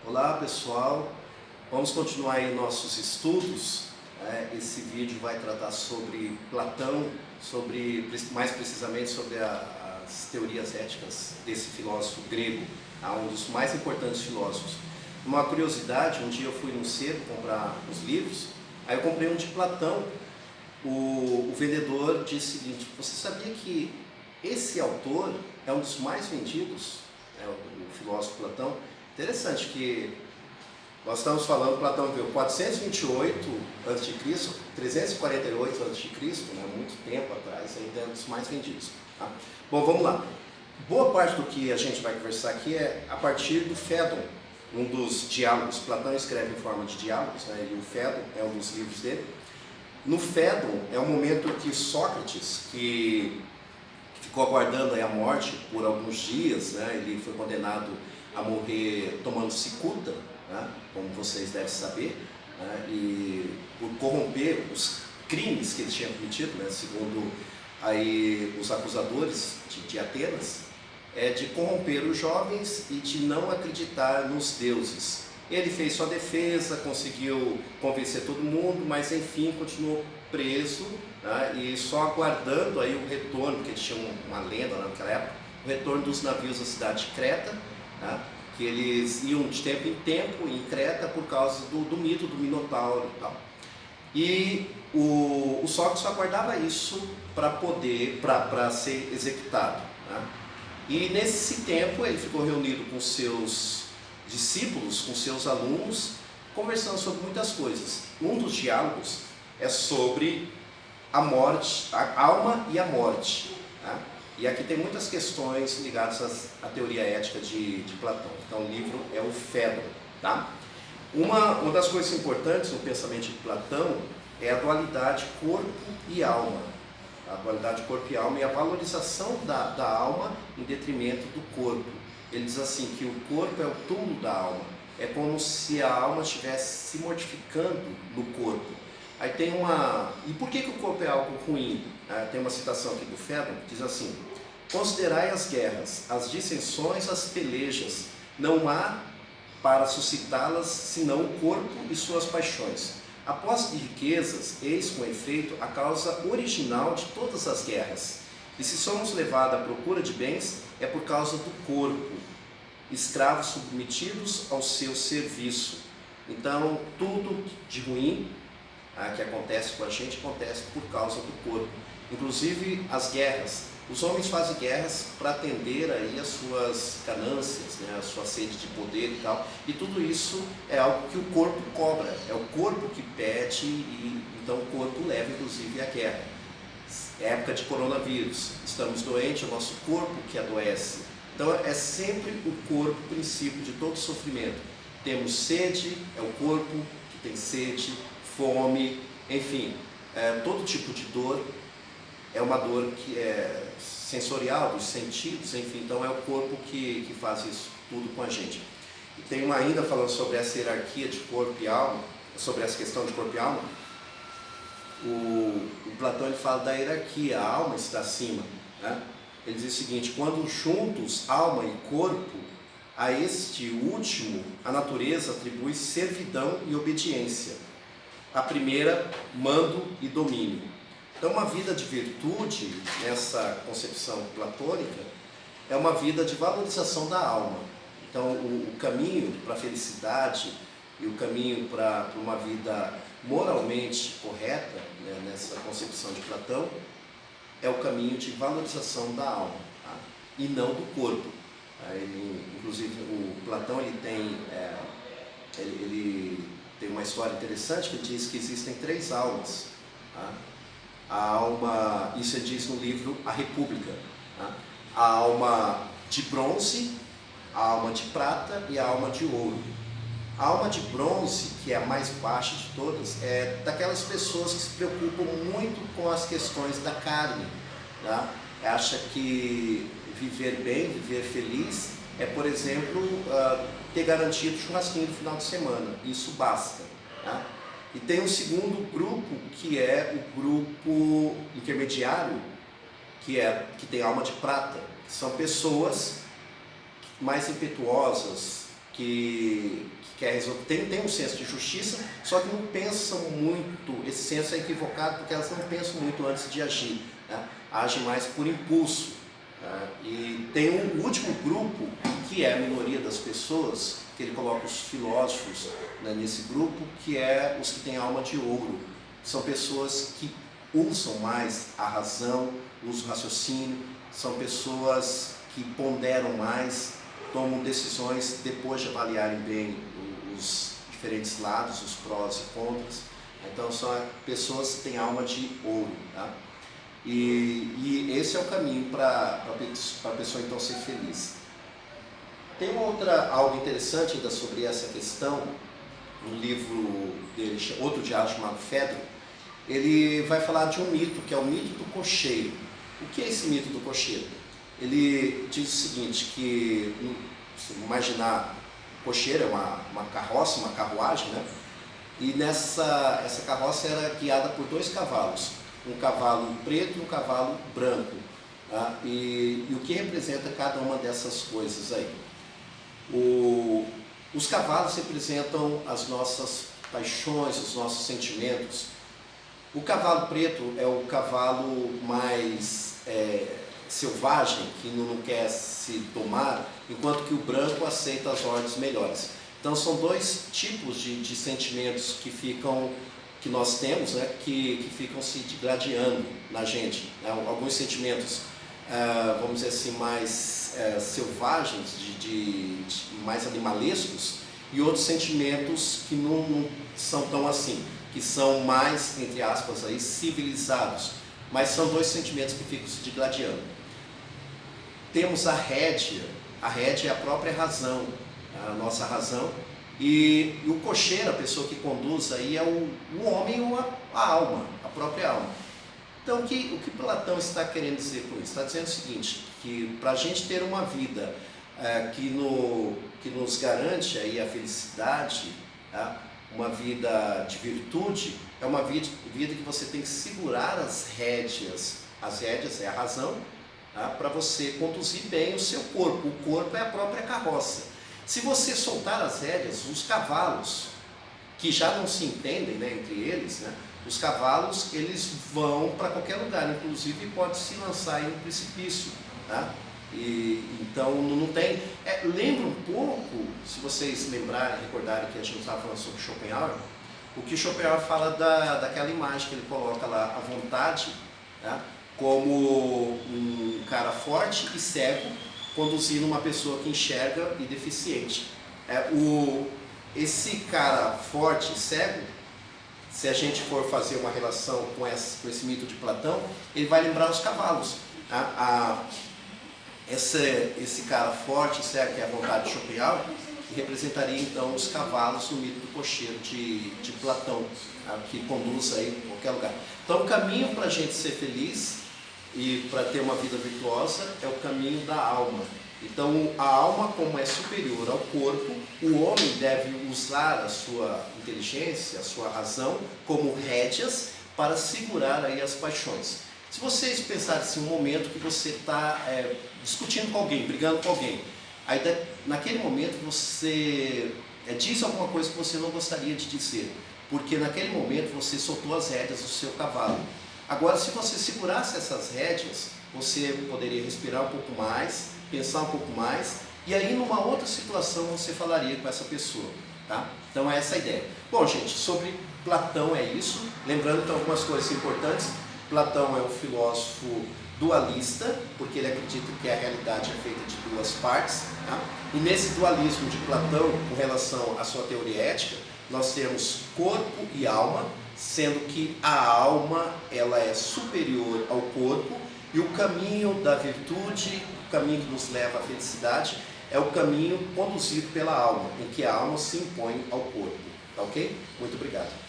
Olá pessoal, vamos continuar aí nossos estudos. Esse vídeo vai tratar sobre Platão, mais precisamente sobre as teorias éticas desse filósofo grego, um dos mais importantes filósofos. Uma curiosidade, um dia eu fui num sebo comprar os livros, aí eu comprei um de Platão. O vendedor disse o seguinte: você sabia que esse autor é um dos mais vendidos, o filósofo Platão? Interessante que nós estamos falando, Platão viveu 428 a.C., 348 a.C., muito tempo atrás, ainda é um dos mais vendidos. Tá? Bom, vamos lá. Boa parte do que a gente vai conversar aqui é a partir do Fédon, um dos diálogos. Platão escreve em forma de diálogos, e o Fédon é um dos livros dele. No Fédon é o momento que Sócrates, que ficou aguardando a morte por alguns dias, ele foi condenado a morrer tomando cicuta, como vocês devem saber, e por corromper os crimes que ele tinha cometido, segundo aí os acusadores de Atenas, de corromper os jovens e de não acreditar nos deuses. Ele fez sua defesa, conseguiu convencer todo mundo, mas enfim continuou preso, e só aguardando aí o retorno, porque tinha uma lenda naquela época, o retorno dos navios da cidade de Creta, que eles iam de tempo em tempo em Creta por causa do mito do Minotauro e tal. E o Sócrates só aguardava isso para ser executado. E nesse tempo ele ficou reunido com seus discípulos, com seus alunos, conversando sobre muitas coisas. Um dos diálogos é sobre a morte, a alma e a morte. E aqui tem muitas questões ligadas à teoria ética de Platão. Então o livro é o Fédon. Uma das coisas importantes no pensamento de Platão é a dualidade corpo e alma. A dualidade corpo e alma e a valorização da alma em detrimento do corpo. Ele diz assim que o corpo é o túmulo da alma. É como se a alma estivesse se mortificando no corpo. Aí tem E por que o corpo é algo ruim? Tem uma citação aqui do Fédon que diz assim: considerai as guerras, as dissensões, as pelejas. Não há para suscitá-las senão o corpo e suas paixões. A posse de riquezas, eis com efeito a causa original de todas as guerras. E se somos levados à procura de bens, é por causa do corpo, escravos submetidos ao seu serviço. Então, tudo de ruim que acontece com a gente, acontece por causa do corpo. Inclusive as guerras. Os homens fazem guerras para atender aí as suas ganâncias, a sua sede de poder e tal. E tudo isso é algo que o corpo cobra. É o corpo que pede e então o corpo leva inclusive à guerra. É época de coronavírus. Estamos doentes, é o nosso corpo que adoece. Então é sempre o corpo o princípio de todo sofrimento. Temos sede, é o corpo que tem sede, fome, enfim, todo tipo de dor é uma dor que é sensorial, dos sentidos, enfim, então é o corpo que faz isso tudo com a gente. E tem uma ainda falando sobre essa hierarquia de corpo e alma, sobre essa questão de corpo e alma, o Platão ele fala da hierarquia, a alma está acima. Ele diz o seguinte: quando juntos alma e corpo, a este último a natureza atribui servidão e obediência. A primeira, mando e domínio. Então uma vida de virtude, nessa concepção platônica, é uma vida de valorização da alma. Então o caminho para a felicidade e o caminho para uma vida moralmente correta, nessa concepção de Platão, é o caminho de valorização da alma, e não do corpo. Inclusive o Platão ele tem uma história interessante que diz que existem 3 almas. A alma, isso ele diz no livro A República, a alma de bronze, a alma de prata e a alma de ouro. A alma de bronze, que é a mais baixa de todas, é daquelas pessoas que se preocupam muito com as questões da carne. Acha que viver bem, viver feliz, é, por exemplo, ter garantido churrasquinho no final de semana. Isso basta. E tem um segundo grupo, que é o grupo intermediário, que tem alma de prata. São pessoas mais impetuosas, que quer resolver, tem um senso de justiça, só que não pensam muito, esse senso é equivocado porque elas não pensam muito antes de agir, né? Agem mais por impulso. E tem um último grupo, que é a minoria das pessoas, que ele coloca os filósofos, né, nesse grupo, que é os que têm alma de ouro. São pessoas que usam mais a razão, usam o raciocínio, são pessoas que ponderam mais, tomam decisões depois de avaliarem bem os diferentes lados, os prós e contras. Então são pessoas que têm alma de ouro, tá? E esse é o caminho para a pessoa então ser feliz. Tem algo interessante ainda sobre essa questão, um livro dele, outro diário chamado Fedro. Ele vai falar de um mito, que é o mito do cocheiro. O que é esse mito do cocheiro? Ele diz o seguinte, que, se imaginar, o cocheiro é uma carroça, uma carruagem, né? E essa carroça era guiada por 2 cavalos, um cavalo preto e um cavalo branco, tá? E o que representa cada uma dessas coisas aí? Os cavalos representam as nossas paixões, os nossos sentimentos. O cavalo preto é o cavalo mais selvagem, que não quer se domar, enquanto que o branco aceita as ordens melhores. Então são 2 tipos de sentimentos que nós temos, né, que ficam se digladiando na gente, né? Alguns sentimentos, vamos dizer assim, mais selvagens, mais animalescos, e outros sentimentos que não são tão assim, que são mais, entre aspas, aí, civilizados, mas são 2 sentimentos que ficam se digladiando. Temos a rédea é a própria razão, a nossa razão, e o cocheiro, a pessoa que conduz aí, é o homem ou a alma, a própria alma. Então o que Platão está querendo dizer com isso? Está dizendo o seguinte, que para a gente ter uma vida que nos garante aí a felicidade, tá? Uma vida de virtude, é uma vida que você tem que segurar as rédeas é a razão, tá? Para você conduzir bem o seu corpo. O corpo é a própria carroça. Se você soltar as rédeas, os cavalos, que já não se entendem, né, entre eles, né, os cavalos eles vão para qualquer lugar, inclusive pode se lançar em um precipício, tá? Então não tem. Lembra um pouco, se vocês lembrarem, recordarem que a gente estava falando sobre Schopenhauer, o que Schopenhauer fala daquela imagem que ele coloca lá, a vontade, tá? Como um cara forte e cego conduzindo uma pessoa que enxerga e deficiente. Esse cara forte e cego, se a gente for fazer uma relação com esse mito de Platão, ele vai lembrar os cavalos. Esse cara forte e cego, que é a vontade de Schopenhauer, representaria então os cavalos no mito do cocheiro de Platão, tá? Que conduz aí em qualquer lugar. Então o caminho para a gente ser feliz e para ter uma vida virtuosa é o caminho da alma. Então a alma, como é superior ao corpo, o homem deve usar a sua inteligência, a sua razão como rédeas para segurar aí as paixões. Se vocês pensarem assim, um momento que você está discutindo com alguém, brigando com alguém, aí naquele momento você diz alguma coisa que você não gostaria de dizer, porque naquele momento você soltou as rédeas do seu cavalo. Agora, se você segurasse essas rédeas, você poderia respirar um pouco mais, pensar um pouco mais, e aí numa outra situação você falaria com essa pessoa, tá? Então é essa a ideia. Bom, gente, sobre Platão é isso. Lembrando que algumas coisas importantes. Platão é um filósofo dualista, porque ele acredita que a realidade é feita de 2 partes, tá? E nesse dualismo de Platão, com relação à sua teoria ética, nós temos corpo e alma, sendo que a alma ela é superior ao corpo, e o caminho da virtude, o caminho que nos leva à felicidade, é o caminho conduzido pela alma, em que a alma se impõe ao corpo. Tá ok? Muito obrigado.